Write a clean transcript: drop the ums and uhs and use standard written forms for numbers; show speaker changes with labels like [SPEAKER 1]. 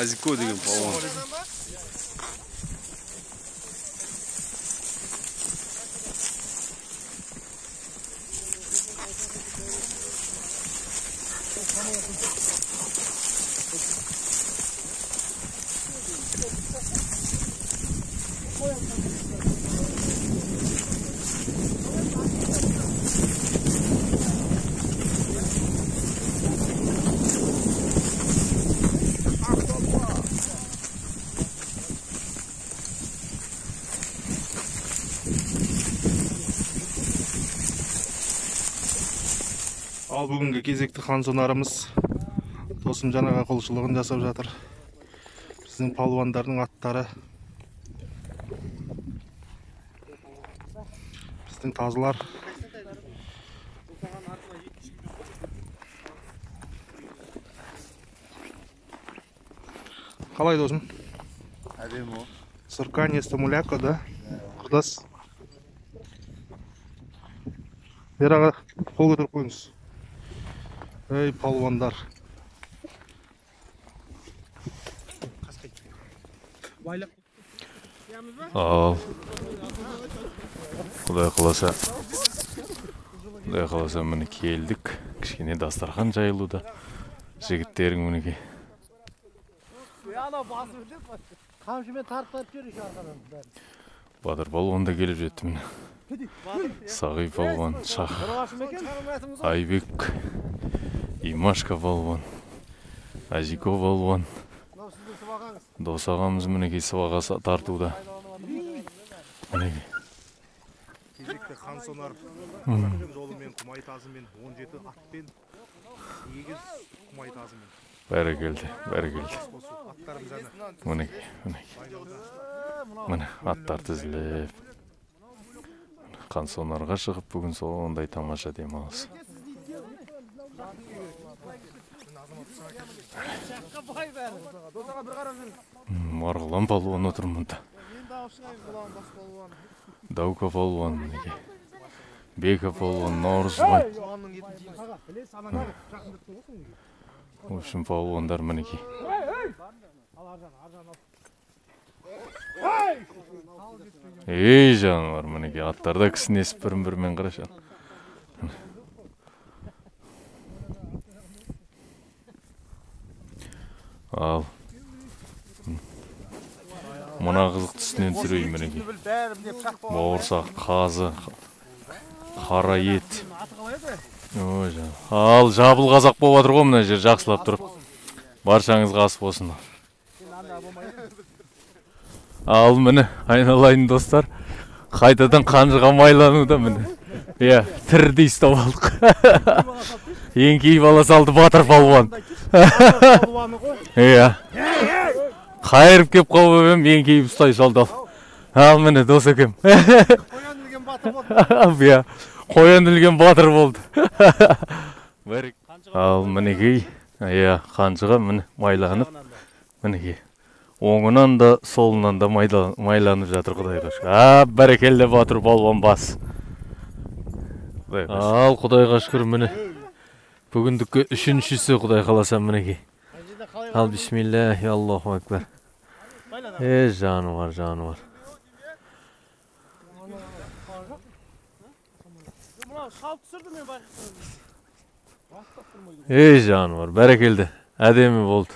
[SPEAKER 1] Aziko деген палуан. Ал бүгінгі кезекті қансонарымыз Досым жаңаға құлшылығын жасап жатыр. Біздің палуандардың аттары. Біздің тазылар. Қалай Досым?
[SPEAKER 2] Әдемі о.
[SPEAKER 1] Сыркание стамуляко, да? Құрдас. Бераға қол көтеріп қойыңыз. Эй, палуандар.
[SPEAKER 3] Ал. Құдай қаласа міне келдік. Кішкене дастархан жайылуда. Жігіттерің мінеке.
[SPEAKER 2] Қамшымен тартып жүр арқадан.
[SPEAKER 3] Батыр палуан да келіп жетті міне. Сағи палуан, Шахар, Айбек, Имашка палуан, Азико палуан. Дос ағамыз мінекей сыбаға тартуда. Мінекей.
[SPEAKER 1] Кезекті қансонар жолымен, құмай тазымен, 17 атпен, 8 құмай тазымен.
[SPEAKER 3] Бәрі келді. Мінекей. Міне аттар тізіліп. Қансонарға шығып бүгін сондай тамаша демалыс. Марғұлан палуан отыр мұнда. Даука палуан мінеке. Бека палуан, Наурызбай. В общем, палуандар мінеке. Ей жануар мінеке, аттарда кісінесіп бірін-бірімен қараша. Ал. Мұна қызық түсінен түсірейін мінеке. Бауырсақ, қазы, қара ет. Ал, жабыл қазақ болып атыр ғой мына жер, жақсылап тұрып. Баршаңызға ас болсын. Ал міне, айналайын достар. Қайтадан қанжыға майлануда міне. Тірдей ұстап алдық. Еңкейіп ала салды батыр палуан. Қайырып кеп қауып ем, еңкейіп ұстай салды. Ал міне, дос екем. Қоян ілген батыр болды. Ал мінекей, қанжыға міне майланып. Мінекей. Оңынан да, солынан да майланып жатыр Құдай қашқыр. Бәрекелді батыр палуан бас. Ал Құдайға шүкір міне. Бүгіндікке үшіншісі Құдай қаласа мінеке. Ал бисмиллахи Аллаху акбар. Жануар. Жануар, бәрекелді. Әдемі болды.